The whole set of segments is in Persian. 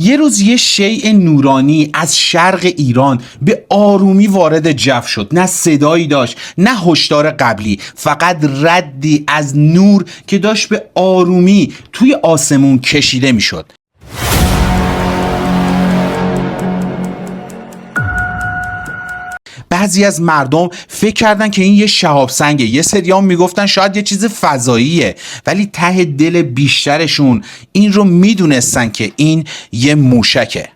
یه روز یه شیء نورانی از شرق ایران به آرومی وارد جو شد. نه صدایی داشت نه هشدار قبلی، فقط ردی از نور که داشت به آرومی توی آسمون کشیده میشد. بعضی از مردم فکر کردن که این یه شهاب سنگه، یه سریام میگفتن شاید یه چیز فضاییه، ولی ته دل بیشترشون این رو میدونستن که این یه موشکه.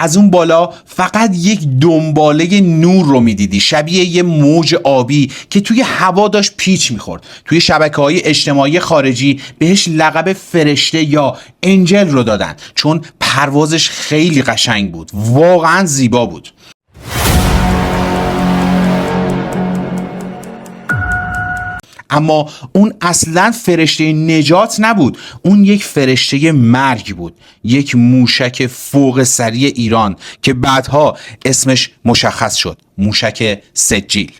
از اون بالا فقط یک دنباله نور رو میدیدی، شبیه یه موج آبی که توی هوا داشت پیچ میخورد. توی شبکه‌های اجتماعی خارجی بهش لقب فرشته یا انجل رو دادن، چون پروازش خیلی قشنگ بود، واقعا زیبا بود. اما اون اصلاً فرشته نجات نبود، اون یک فرشته مرگ بود، یک موشک فوق سری ایران که بعدها اسمش مشخص شد، موشک سجیل.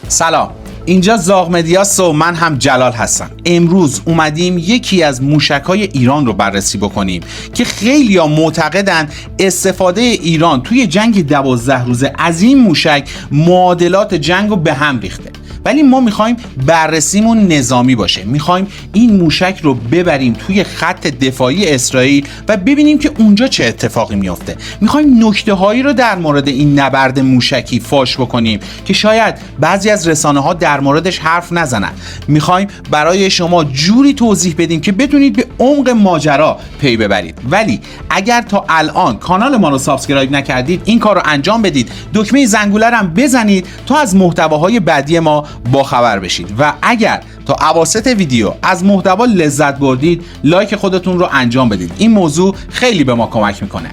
سلام، اینجا زاغ مدیاست و من هم جلال هستم. امروز اومدیم یکی از موشک‌های ایران رو بررسی بکنیم که خیلی‌ها معتقدن استفاده ایران توی جنگ 12 روزه از این موشک معادلات جنگ رو به هم ریخته. ولی ما میخوایم بررسیمون نظامی باشه، میخوایم این موشک رو ببریم توی خط دفاعی اسرائیل و ببینیم که اونجا چه اتفاقی میفته. میخوایم نکته هایی رو در مورد این نبرد موشکی فاش بکنیم که شاید بعضی از رسانه ها در موردش حرف نزنن. میخوایم برای شما جوری توضیح بدیم که بتونید به عمق ماجرا پی ببرید. ولی اگر تا الان کانال ما رو سابسکرایب نکردید، این کار رو انجام بدید، دکمه زنگوله رو هم بزنید تا از محتواهای بعدی ما با خبر بشید. و اگر تا اواسط ویدیو از محتوا لذت بردید، لایک خودتون رو انجام بدید. این موضوع خیلی به ما کمک میکنه.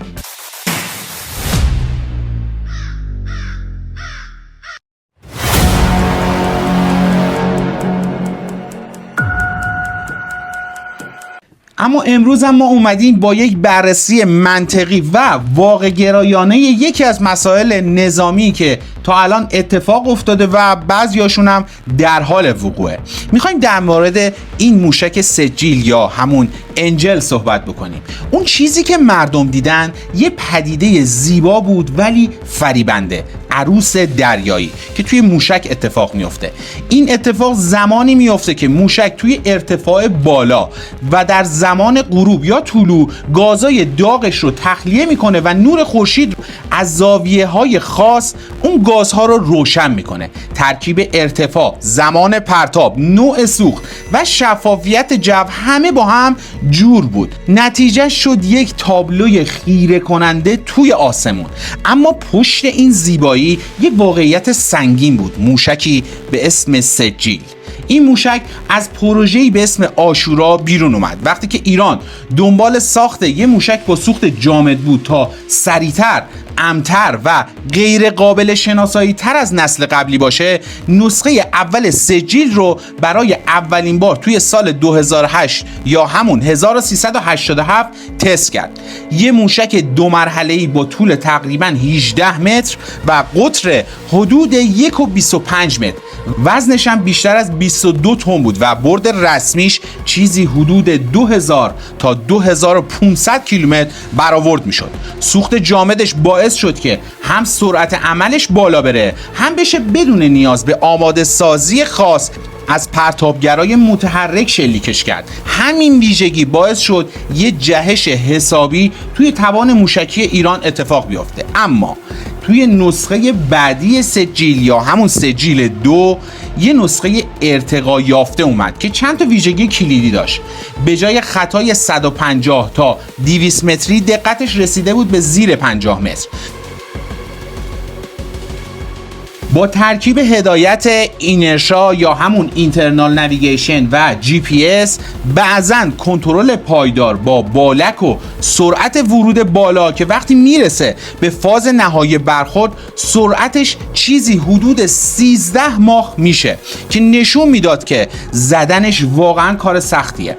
اما امروز هم ما اومدیم با یک بررسی منطقی و واقع گرایانه یکی از مسائل نظامی که تا الان اتفاق افتاده و بعضیاشون هم در حال وقوعه. میخوایم در مورد این موشک سجیل یا همون انجل صحبت بکنیم. اون چیزی که مردم دیدن یه پدیده زیبا بود ولی فریبنده، عروس دریایی که توی موشک اتفاق میفته. این اتفاق زمانی میفته که موشک توی ارتفاع بالا و در زمان غروب یا طلوع گازای داغش رو تخلیه میکنه و نور خورشید از زاویه‌های خاص اون گازها رو روشن میکنه. ترکیب ارتفاع، زمان پرتاب، نوع سوخت و شفافیت جو همه با هم جور بود. نتیجه شد یک تابلوی خیره کننده توی آسمون. اما پشت این زیبایی یک واقعیت سنگین بود، موشکی به اسم سجیل. این موشک از پروژه‌ای به اسم عاشورا بیرون اومد. وقتی که ایران دنبال ساخت یه موشک با سوخت جامد بود تا سریعتر، امتر و غیر قابل شناسایی تر از نسل قبلی باشه، نسخه اول سجیل رو برای اولین بار توی سال 2008 یا همون 1387 تست کرد. یه موشک 2 مرحله‌ای با طول تقریباً 18 متر و قطر حدود 1.25 متر. وزنش هم بیشتر از 22 تن بود و برد رسمیش چیزی حدود 2000 تا 2500 کیلومتر برآورد میشد. سوخت جامدش باعث شد که هم سرعت عملش بالا بره، هم بشه بدون نیاز به آماده سازی خاص از پرتابگرای متحرک شلیکش کرد. همین ویژگی باعث شد یه جهش حسابی توی توان موشکی ایران اتفاق بیفته. اما توی نسخه بعدی سجیل یا همون سجیل 2 یه نسخه ارتقا یافته اومد که چند تا ویژگی کلیدی داشت. به جای خطای 150 تا 200 متری دقتش رسیده بود به زیر 50 متر. با ترکیب هدایت اینرشا یا همون اینترنال نویگیشن و GPS، بعضن کنترل پایدار با بالک و سرعت ورود بالا که وقتی میرسه به فاز نهایی برخورد سرعتش چیزی حدود 13 ماخ میشه که نشون میداد که زدنش واقعا کار سختیه.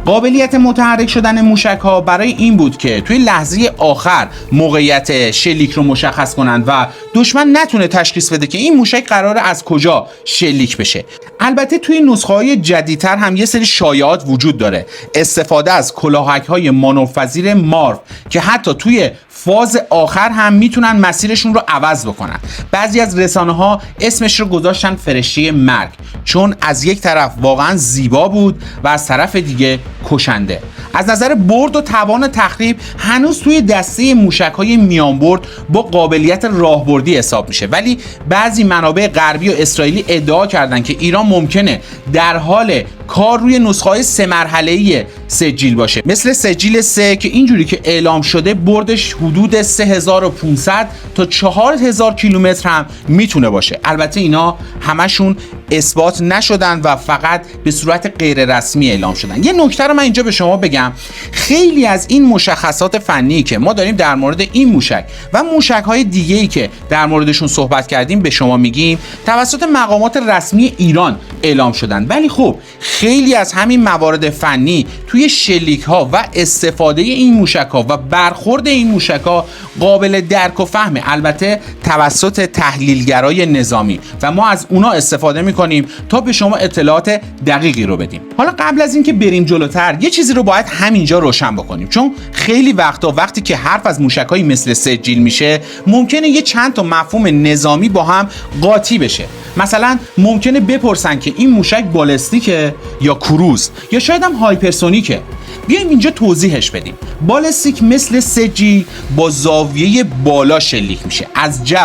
قابلیت متحرک شدن موشک‌ها برای این بود که توی لحظه آخر موقعیت شلیک رو مشخص کنند و دشمن نتونه تشخیص بده که این موشک قراره از کجا شلیک بشه. البته توی نسخه‌های جدیدتر هم یه سری شایعات وجود داره، استفاده از کلاهک‌های مانورپذیر مارو که حتی توی فاز آخر هم میتونن مسیرشون رو عوض بکنن. بعضی از رسانه‌ها اسمش رو گذاشتن فرشته مرگ، چون از یک طرف واقعا زیبا بود و از طرف دیگه کشنده. از نظر برد و توان تخریب هنوز توی دسته موشک‌های میانبرد با قابلیت راهبردی حساب میشه، ولی بعضی منابع غربی و اسرائیلی ادعا کردن که ایران ممکنه در حال کار روی نسخه‌های 3 مرحله‌ای سجیل باشه، مثل سجیل 3 که اینجوری که اعلام شده بردش حدود 3500 تا 4000 کیلومتر هم میتونه باشه. البته اینا همشون اثبات نشدن و فقط به صورت غیر رسمی اعلام شدن. یه نکته رو من اینجا به شما بگم، خیلی از این مشخصات فنی که ما داریم در مورد این موشک و موشک‌های دیگه‌ای که در موردشون صحبت کردیم به شما میگیم توسط مقامات رسمی ایران اعلام شدن، ولی خب خیلی از همین موارد فنی توی شلیک‌ها و استفاده این موشک‌ها و برخورد این موشک‌ها قابل درک و فهمه، البته توسط تحلیلگرای نظامی، و ما از اونا استفاده می‌کنیم تا به شما اطلاعات دقیقی رو بدیم. حالا قبل از اینکه بریم جلوتر یه چیزی رو باید همینجا روشن بکنیم، چون خیلی وقتی که حرف از موشک‌های مثل سجیل میشه ممکنه یه چند تا مفهوم نظامی با هم قاطی بشه. مثلا ممکنه بپرسن که این موشک بالستیکه یا کروز یا شاید هم هایپرسونیکه. بیایم اینجا توضیحش بدیم. بالستیک مثل سجیل با زاویه بالا شلیک میشه، از جو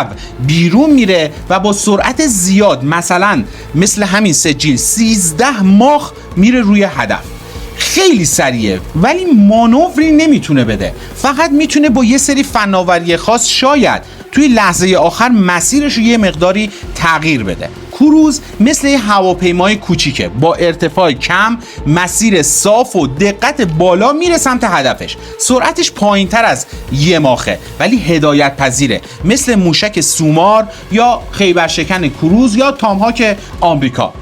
بیرون میره و با سرعت زیاد، مثلا مثل همین سجیل 13 ماخ میره روی هدف. خیلی سریعه ولی مانوری نمیتونه بده، فقط میتونه با یه سری فناوری خاص شاید توی لحظه آخر مسیرش رو یه مقداری تغییر بده. کروز مثل یه هواپیمای کوچیکه، با ارتفاع کم، مسیر صاف و دقت بالا میره سمت هدفش. سرعتش پایینتر از 1 ماخه ولی هدایت پذیره، مثل موشک سومار یا خیبرشکن کروز یا تامهاک آمریکا.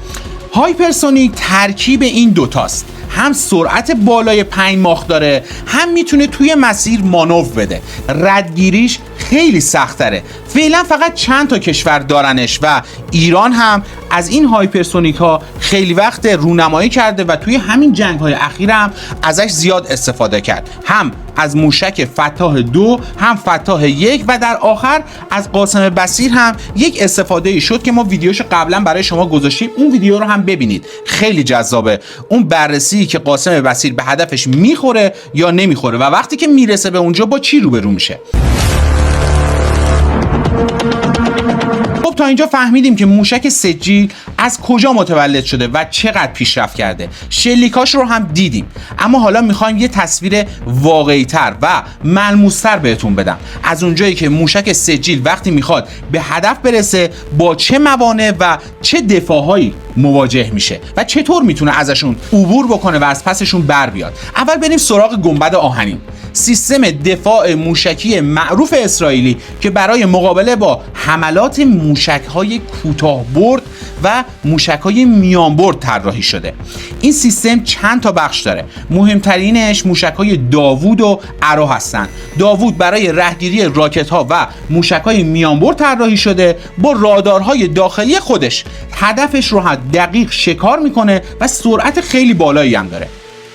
هایپرسونیک ترکیب این دوتاست، هم سرعت بالای 5 ماخ داره، هم میتونه توی مسیر مانور بده. ردگیریش خیلی سخت‌تره. فعلا فقط چند تا کشور دارنش و ایران هم از این هایپرسونیک ها خیلی وقت رونمایی کرده و توی همین جنگ‌های اخیر هم ازش زیاد استفاده کرد، هم از موشک فتاح 2 هم فتاح 1 و در آخر از قاسم بصیر هم یک استفاده شد که ما ویدیوش قبلا برای شما گذاشتیم، اون ویدیو رو هم ببینید، خیلی جذابه. اون بررسی که قاسم بصیر به هدفش میخوره یا نمیخوره و وقتی که میرسه به اونجا با چی روبرو میشه. خب تا اینجا فهمیدیم که موشک سجیل از کجا متولد شده و چقدر پیشرفت کرده. شلیکاش رو هم دیدیم، اما حالا میخوایم یه تصویر واقعی‌تر و ملموس‌تر بهتون بدم از اونجایی که موشک سجیل وقتی میخواد به هدف برسه با چه موانع و چه دفاعهایی مواجه میشه و چطور میتونه ازشون عبور بکنه و از پسشون بر بیاد. اول بریم سراغ گنبد آهنین، سیستم دفاع موشکی معروف اسرائیلی که برای مقابله با حملات موشک‌های کوتاه‌برد و موشک‌های میانبرد طراحی شده. این سیستم چند تا بخش داره، مهمترینش موشک‌های داوود و ارو هستن. داوود برای رهگیری راکت‌ها و موشک‌های میانبرد طراحی شده، با رادارهای داخلی خودش هدفش رو دقیق شکار میکنه و سرعت خیلی بالایی هم داره.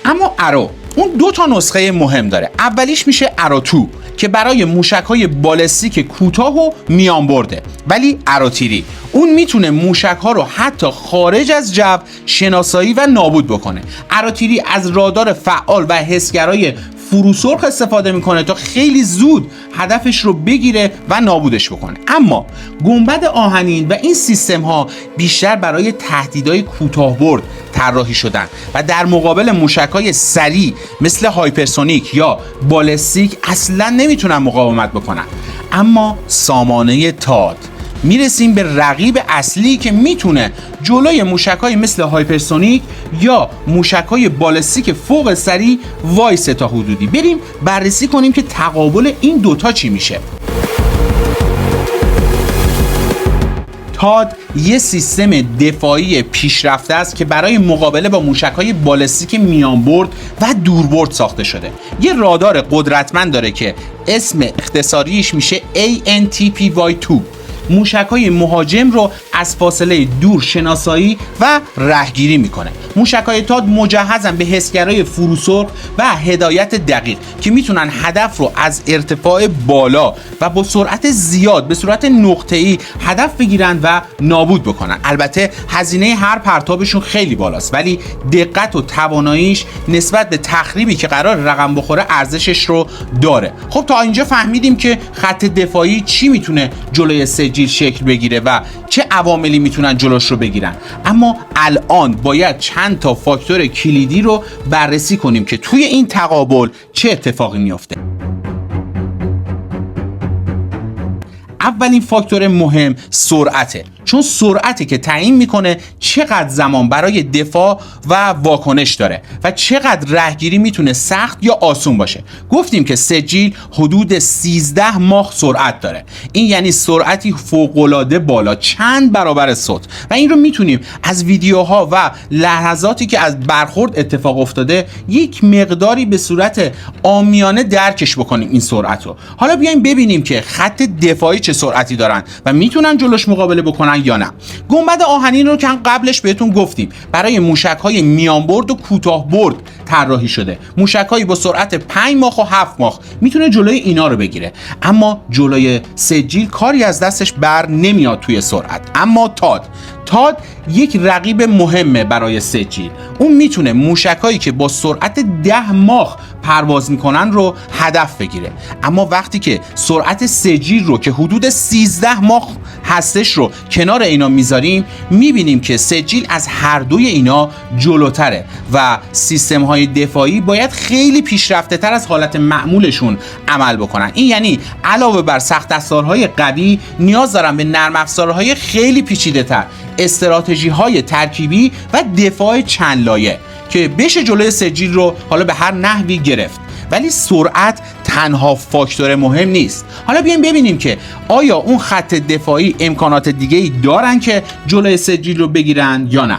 اما ارو اون 2 تا نسخه مهم داره. اولیش میشه ارو 2 که برای موشک‌های بالستیک کوتاه و میان برده، ولی ارو تیری اون میتونه موشک‌ها رو حتی خارج از جو شناسایی و نابود بکنه. ارو تیری از رادار فعال و حسگرای فروسرخ استفاده میکنه تا خیلی زود هدفش رو بگیره و نابودش بکنه. اما گنبد آهنین و این سیستم ها بیشتر برای تهدیدهای کوتاه‌برد طراحی شدن و در مقابل موشک‌های سریع مثل هایپرسونیک یا بالستیک اصلا نمیتونن مقاومت بکنن. اما سامانه تاد، میرسیم به رقیب اصلی که میتونه جلوی موشک‌های مثل هایپرسونیک یا موشک‌های بالستیک فوق سریع وایسه تا حدودی. بریم بررسی کنیم که تقابل این دوتا چی میشه. تاد یه سیستم دفاعی پیشرفته است که برای مقابله با موشک‌های بالستیک میانبرد و دوربرد ساخته شده. یه رادار قدرتمند داره که اسم اختصاریش میشه ANTPY2. موشک‌های مهاجم رو از فاصله دور شناسایی و رهگیری میکنه. موشک‌های تاد مجهزن به حسگرای فروسرخ و هدایت دقیق که میتونن هدف رو از ارتفاع بالا و با سرعت زیاد به صورت نقطه‌ای هدف بگیرن و نابود بکنن. البته هزینه هر پرتابشون خیلی بالاست، ولی دقت و تواناییش نسبت به تخریبی که قرار رقم بخوره ارزشش رو داره. خب تا اینجا فهمیدیم که خط دفاعی چی میتونه جلوی سجیل شکل بگیره و چه عواملی میتونن جلوش رو بگیرن. اما الان باید چند تا فاکتور کلیدی رو بررسی کنیم که توی این تقابل چه اتفاقی میفته. اولین فاکتور مهم سرعته، چون سرعتی که تعیین میکنه چقدر زمان برای دفاع و واکنش داره و چقدر رهگیری میتونه سخت یا آسون باشه. گفتیم که سجیل حدود 13 ماخ سرعت داره. این یعنی سرعتی فوق‌العاده بالا، چند برابر صوت، و این رو میتونیم از ویدیوها و لحظاتی که از برخورد اتفاق افتاده یک مقداری به صورت عامیانه درکش بکنیم این سرعت رو. حالا بیایم ببینیم که خط دفاعی چه سرعتی دارن و میتونن جلوش مقابله بکنن یا نه. گنبد آهنین رو که قبلش بهتون گفتیم برای موشک‌های میانبرد و کوتاه برد طراحی شده. موشک‌هایی با سرعت 5 ماخ و 7 ماخ میتونه جلوی اینا رو بگیره، اما جلوی سجیل کاری از دستش بر نمیاد توی سرعت. اما تاد یک رقیب مهمه برای سجیل. اون میتونه موشکایی که با سرعت 10 ماخ پرواز میکنن رو هدف بگیره، اما وقتی که سرعت سجیل رو که حدود 13 ماخ هستش رو کنار اینا میذاریم، میبینیم که سجیل از هر دوی اینا جلوتره و سیستم های دفاعی باید خیلی پیشرفته تر از حالت معمولشون عمل بکنن. این یعنی علاوه بر سخت افزارهای قوی نیاز دارن به نرم افزارهای خیلی پیچیده تر، استراتژی های ترکیبی و دفاع چند لایه که بشه جلوی سجیل رو حالا به هر نحوی گرفت. ولی سرعت تنها فاکتور مهم نیست. حالا بیایم ببینیم که آیا اون خط دفاعی امکانات دیگه‌ای دارن که جلوی سجیل رو بگیرن یا نه.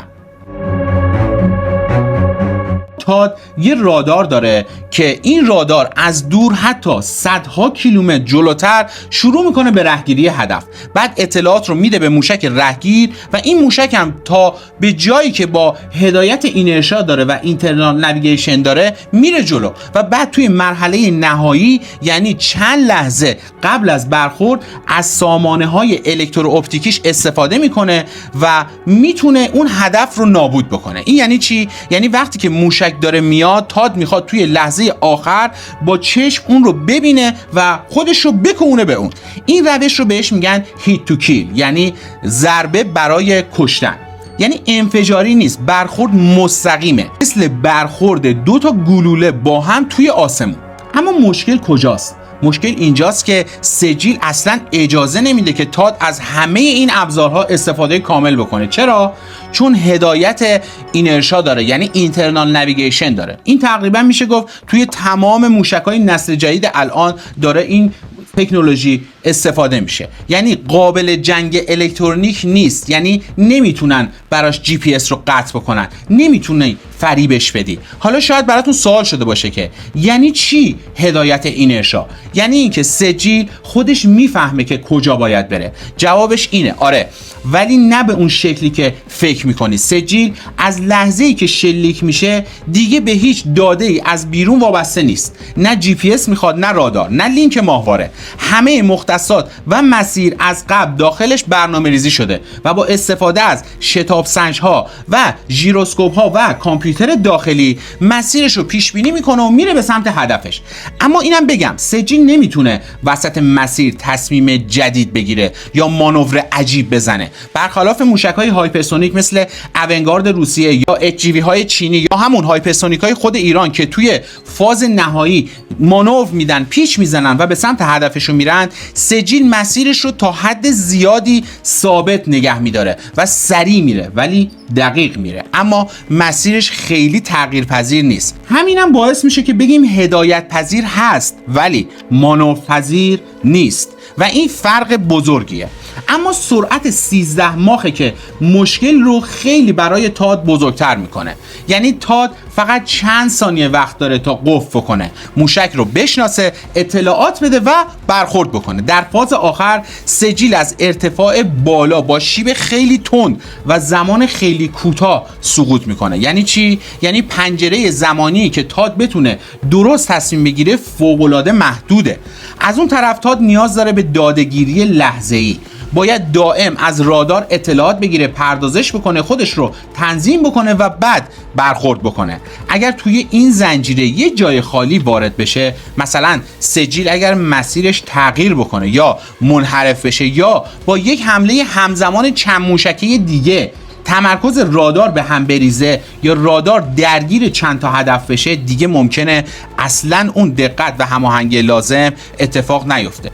تاد یه رادار داره که این رادار از دور حتی صدها کیلومتر جلوتر شروع میکنه به رهگیری هدف. بعد اطلاعات رو میده به موشک رهگیر و این موشک هم تا به جایی که با هدایت اینرشا داره و اینترنال نویگیشن داره میره جلو و بعد توی مرحله نهایی یعنی چند لحظه قبل از برخورد از سامانه های الکترو اپتیکیش استفاده میکنه و میتونه اون هدف رو نابود بکنه. این یعنی چی؟ یعنی وقتی که موشک داره میاد، تاد میخواد توی لحظه آخر با چشم اون رو ببینه و خودش رو بکونه به اون. این روش رو بهش میگن هیت تو کیل، یعنی ضربه برای کشتن. یعنی انفجاری نیست، برخورد مستقیمه، مثل برخورد دو تا گلوله با هم توی آسمون. اما مشکل کجاست؟ مشکل اینجاست که سجیل اصلا اجازه نمیده که تاد از همه این ابزارها استفاده کامل بکنه. چرا؟ چون هدایت اینرشا داره، یعنی اینترنال نویگیشن داره. این تقریبا میشه گفت توی تمام موشک‌های نسل جدید الان داره این تکنولوژی استفاده میشه. یعنی قابل جنگ الکترونیک نیست، یعنی نمیتونن براش جی پی اس رو قطع بکنن، نمیتونن فریبش بدی. حالا شاید براتون سوال شده باشه که یعنی چی هدایت اینرشا؟ یعنی اینکه سجیل خودش میفهمه که کجا باید بره. جوابش اینه آره، ولی نه به اون شکلی که فکر میکنی. سجیل از لحظه‌ای که شلیک میشه دیگه به هیچ داده‌ای از بیرون وابسته نیست. نه جی پی اس میخواد، نه رادار، نه لینک ماهواره. همه مختصات و مسیر از قبل داخلش برنامه‌ریزی شده و با استفاده از شتاب سنج‌ها و ژیروسکوپ‌ها و کامپیوتر داخلی مسیرش رو پیش بینی میکنه و میره به سمت هدفش. اما اینم بگم سجیل نمیتونه وسط مسیر تصمیم جدید بگیره یا مانور عجیب بزنه. برخلاف موشک‌های هایپرسونیک مثل اونگارد روسیه یا HGV های چینی یا همون هایپرسونیک‌های خود ایران که توی فاز نهایی مانور میدن، پیچ میزنن و به سمت هدفشون میرن، سجیل مسیرش رو تا حد زیادی ثابت نگه میداره و سریع میره ولی دقیق میره، اما مسیرش خیلی تغییر پذیر نیست. همینم باعث میشه که بگیم هدایت پذیر هست ولی مانور پذیر نیست و این فرق بزرگیه. اما سرعت 13 ماخه که مشکل رو خیلی برای تاد بزرگتر میکنه. یعنی تاد فقط چند ثانیه وقت داره تا قفل کنه، موشک رو بشناسه، اطلاعات بده و برخورد بکنه. در فاز آخر سجیل از ارتفاع بالا با شیب خیلی تند و زمان خیلی کوتاه سقوط میکنه. یعنی چی؟ یعنی پنجره زمانی که تاد بتونه درست تصمیم بگیره فوق‌العاده محدوده. از اون طرف تاد نیاز داره به داده‌گیری لحظه‌ای، باید دائم از رادار اطلاعات بگیره، پردازش بکنه، خودش رو تنظیم بکنه و بعد برخورد بکنه. اگر توی این زنجیره یه جای خالی وارد بشه، مثلا سجیل اگر مسیرش تغییر بکنه یا منحرف بشه یا با یک حمله همزمان چند موشکی دیگه تمرکز رادار به هم بریزه یا رادار درگیر چند تا هدف بشه، دیگه ممکنه اصلاً اون دقت و هماهنگی لازم اتفاق نیفته.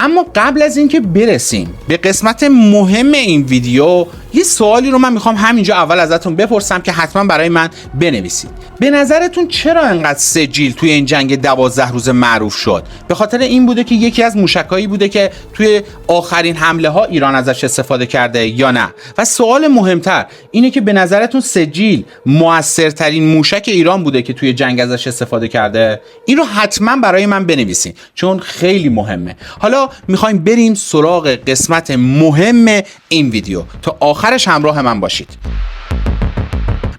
اما قبل از اینکه برسیم به قسمت مهم این ویدیو، یه سوالی رو من میخوام همینجا اول ازتون بپرسم که حتما برای من بنویسید. به نظرتون چرا انقدر سجیل توی این جنگ 12 روز معروف شد؟ به خاطر این بوده که یکی از موشکایی بوده که توی آخرین حمله ها ایران ازش استفاده کرده یا نه؟ و سوال مهمتر اینه که به نظرتون سجیل موثرترین موشک ایران بوده که توی جنگ ازش استفاده کرده؟ این رو حتما برای من بنویسین چون خیلی مهمه. حالا میخوایم بریم سراغ قسمت مهم این ویدیو، تا آخرش همراه من باشید.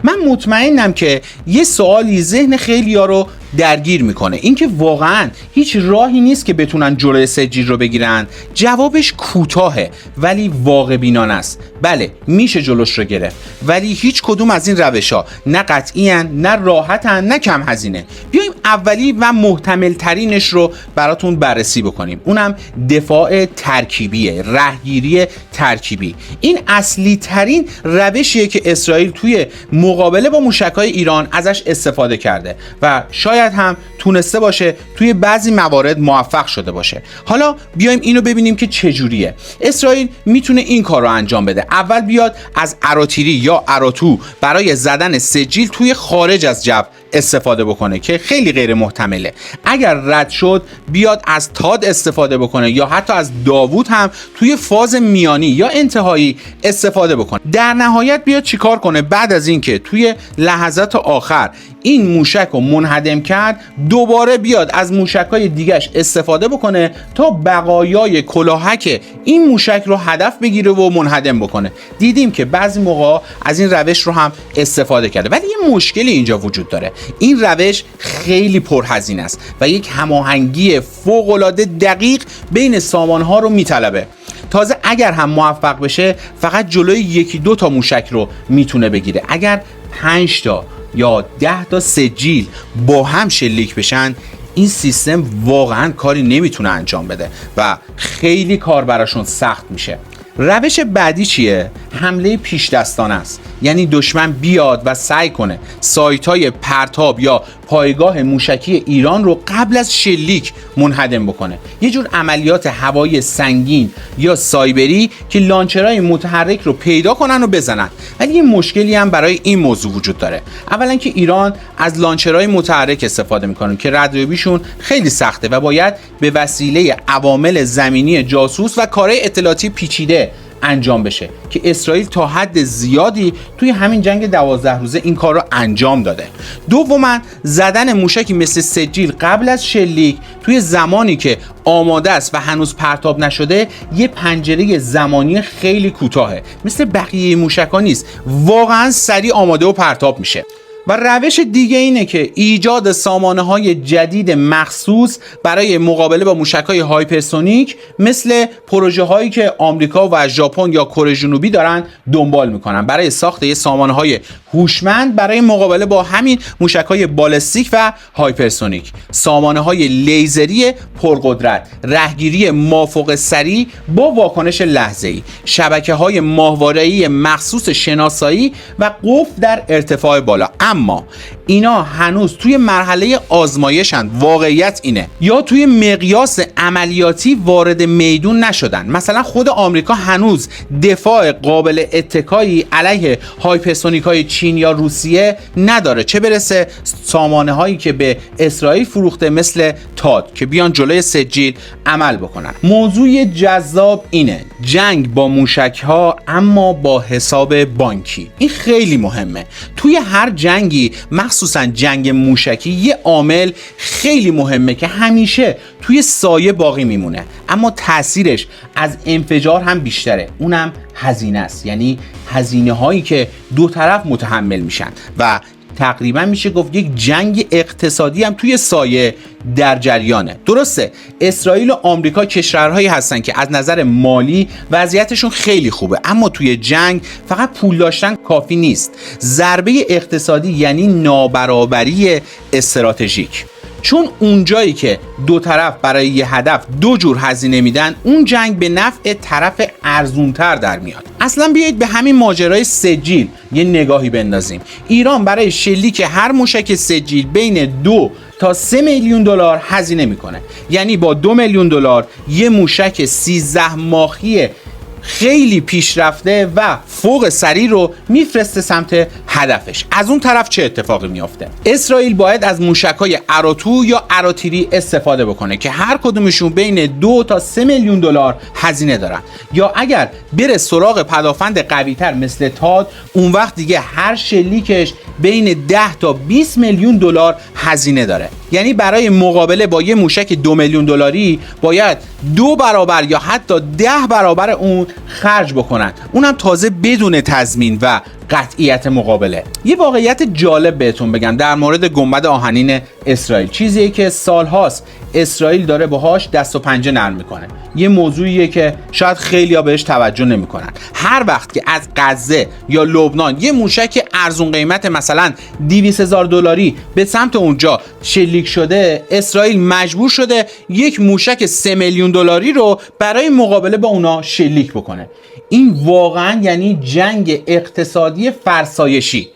من مطمئنم که یه سوالی ذهن خیلی‌ها رو درگیر میکنه، اینکه واقعا هیچ راهی نیست که بتونن جلوی سجیل رو بگیرن. جوابش کوتاهه ولی واقع بینانه است. بله میشه جلوش رو گرفت، ولی هیچ کدوم از این روش‌ها نه قطعی‌اند، نه راحتن، نه کم هزینه. بیایم اولی و محتمل ترینش رو براتون بررسی بکنیم، اونم دفاع ترکیبیه، رهگیری ترکیبی. این اصلی ترین روشیه که اسرائیل توی مقابله با موشک‌های ایران ازش استفاده کرده و شاید هم تونسته باشه توی بعضی موارد موفق شده باشه. حالا بیایم اینو ببینیم که چجوریه. اسرائیل میتونه این کار رو انجام بده. اول بیاد از اراتیری یا اراتو برای زدن سجیل توی خارج از جو استفاده بکنه که خیلی غیر محتمله. اگر رد شد بیاد از تاد استفاده بکنه یا حتی از داوود هم توی فاز میانی یا انتهایی استفاده بکنه. در نهایت بیاد چیکار کنه؟ بعد از اینکه توی لحظات آخر این موشک رو منهدم کرد، دوباره بیاد از موشک‌های دیگه‌اش استفاده بکنه تا بقایای کلاهک این موشک رو هدف بگیره و منهدم بکنه. دیدیم که بعضی موقع از این روش رو هم استفاده کرده، ولی یه مشکلی اینجا وجود داره. این روش خیلی پرهزینه است و یک هماهنگی فوق‌العاده دقیق بین سامان‌ها رو میطلبه. تازه اگر هم موفق بشه فقط جلوی یکی دو تا موشک رو میتونه بگیره. اگر 5 تا یا 10 تا سجیل با هم شلیک بشن، این سیستم واقعا کاری نمیتونه انجام بده و خیلی کار براشون سخت میشه. روش بعدی چیه؟ حمله پیش دستانه است. یعنی دشمن بیاد و سعی کنه سایت‌های پرتاب یا پایگاه موشکی ایران رو قبل از شلیک منهدم بکنه. یه جور عملیات هوایی سنگین یا سایبری که لانچرهای متحرک رو پیدا کنن و بزنن. ولی یه مشکلی هم برای این موضوع وجود داره. اولا که ایران از لانچرهای متحرک استفاده میکنه که ردیابیشون خیلی سخته و باید به وسیله عوامل زمینی جاسوس و کارهای اطلاعاتی پیچیده انجام بشه که اسرائیل تا حد زیادی توی همین جنگ 12 روزه این کار رو انجام داده. دوما زدن موشکی مثل سجیل قبل از شلیک توی زمانی که آماده است و هنوز پرتاب نشده یه پنجره زمانی خیلی کوتاهه، مثل بقیه موشک‌ها نیست، واقعا سریع آماده و پرتاب میشه. و روش دیگه اینه که ایجاد سامانه‌های جدید مخصوص برای مقابله با موشک‌های هایپرسونیک مثل پروژه‌هایی که آمریکا و ژاپن یا کره جنوبی دارن دنبال میکنن برای ساخت یه سامانه‌های هوشمند برای مقابله با همین موشک‌های بالستیک و هایپرسونیک. سامانه‌های لیزری پرقدرت، رهگیری مافوق سریع با واکنش لحظه‌ای، شبکه‌های ماهواره‌ای مخصوص شناسایی و قفل در ارتفاع بالا. اما اینا هنوز توی مرحله آزمایشن، واقعیت اینه، یا توی مقیاس عملیاتی وارد میدون نشدن. مثلا خود آمریکا هنوز دفاع قابل اتکایی علیه هایپرسونیک‌های چین یا روسیه نداره، چه برسه سامانه هایی که به اسرائیل فروخته مثل تاد که بیان جلوی سجیل عمل بکنن. موضوع جذاب اینه، جنگ با موشک ها اما با حساب بانکی. این خیلی مهمه. توی هر جنگی، مخصوصا جنگ موشکی، یه عامل خیلی مهمه که همیشه توی سایه باقی میمونه اما تاثیرش از انفجار هم بیشتره، اونم هزینه است. یعنی هزینه هایی که دو طرف متحمل میشن و تقریبا میشه گفت یک جنگ اقتصادی هم توی سایه در جریانه. درسته اسرائیل و آمریکا کشورهایی هستن که از نظر مالی وضعیتشون خیلی خوبه، اما توی جنگ فقط پول داشتن کافی نیست. ضربه اقتصادی یعنی نابرابری استراتژیک، چون اونجایی که دو طرف برای یه هدف دو جور هزینه میدن، اون جنگ به نفع طرف ارزونتر در میاد. اصلا بیایید به همین ماجرای سجیل یه نگاهی بندازیم. ایران برای شلیک هر موشک سجیل بین 2 تا 3 میلیون دلار هزینه میکنه. یعنی با 2 میلیون دلار یه موشک 13 ماخی خیلی پیشرفته و فوق سری رو میفرسته سمت هدفش. از اون طرف چه اتفاقی میافته؟ اسرائیل باید از موشک‌های اراتو یا اراتیری استفاده بکنه که هر کدومشون بین 2 تا 3 میلیون دلار هزینه دارن، یا اگر بره سراغ پدافند قوی‌تر مثل تاد، اون وقت دیگه هر شلیکش بین 10 تا 20 میلیون دلار هزینه داره. یعنی برای مقابله با یه موشک 2 میلیون دلاری باید 2 برابر یا حتی 10 برابر اون خرج بکنن، اونم تازه بدون تضمین و قطعیت مقابله. یه واقعیت جالب بهتون بگم در مورد گنبد آهنین اسرائیل، چیزیه که سالهاست اسرائیل داره باهاش دست و پنجه نرم میکنه. یه موضوعیه که شاید خیلیا بهش توجه نمیکنن. هر وقت که از غزه یا لبنان یه موشک ارزون قیمت مثلا 200,000 دلاری به سمت اونجا شلیک شده، اسرائیل مجبور شده یک موشک 3 میلیون دلاری رو برای مقابله با اونا شلیک بکنه. این واقعا یعنی جنگ اقتصادی فرسایشی.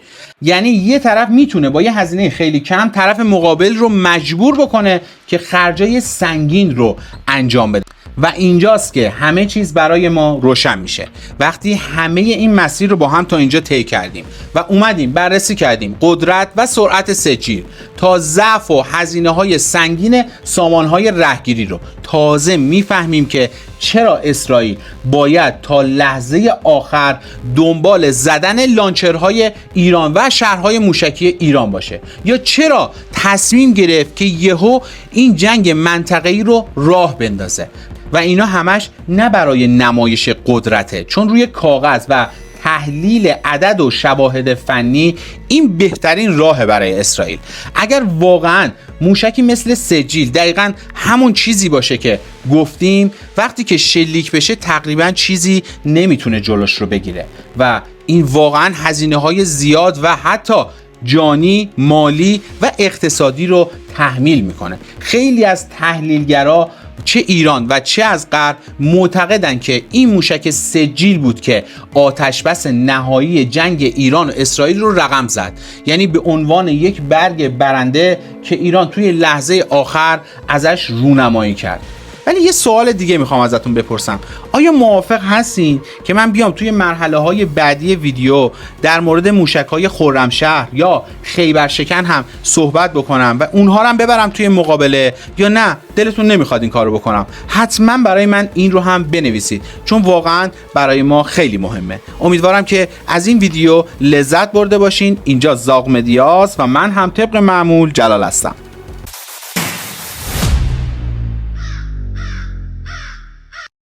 یعنی یه طرف میتونه با یه هزینه خیلی کم طرف مقابل رو مجبور بکنه که خرجای سنگین رو انجام بده. و اینجاست که همه چیز برای ما روشن میشه. وقتی همه این مسیر رو با هم تا اینجا طی کردیم و اومدیم بررسی کردیم قدرت و سرعت سجیل تا ضعف و هزینه های سنگین سامان های رهگیری رو، تازه میفهمیم که چرا اسرائیل باید تا لحظه آخر دنبال زدن لانچرهای ایران و شهرهای موشکی ایران باشه، یا چرا تصمیم گرفت که یهو این جنگ منطقه‌ای رو راه بندازه. و اینا همش نه برای نمایش قدرته، چون روی کاغذ و تحلیل عدد و شواهد فنی این بهترین راه برای اسرائیل. اگر واقعا موشکی مثل سجیل دقیقاً همون چیزی باشه که گفتیم، وقتی که شلیک بشه تقریباً چیزی نمیتونه جلوش رو بگیره و این واقعاً هزینه‌های زیاد و حتی جانی، مالی و اقتصادی رو تحمیل میکنه. خیلی از تحلیلگرا چه ایران و چه از غرب معتقدن که این موشک سجیل بود که آتشبس نهایی جنگ ایران و اسرائیل رو رقم زد، یعنی به عنوان یک برگ برنده که ایران توی لحظه آخر ازش رونمایی کرد. ولی یه سوال دیگه میخوام ازتون بپرسم، آیا موافق هستین که من بیام توی مرحله های بعدی ویدیو در مورد موشک های خرمشهر یا خیبرشکن هم صحبت بکنم و اونها رو هم ببرم توی مقابله، یا نه دلتون نمیخواد این کارو بکنم؟ حتما برای من این رو هم بنویسید، چون واقعا برای ما خیلی مهمه. امیدوارم که از این ویدیو لذت برده باشین. اینجا زاغ مدیاست و من هم طبق معمول جلال هستم.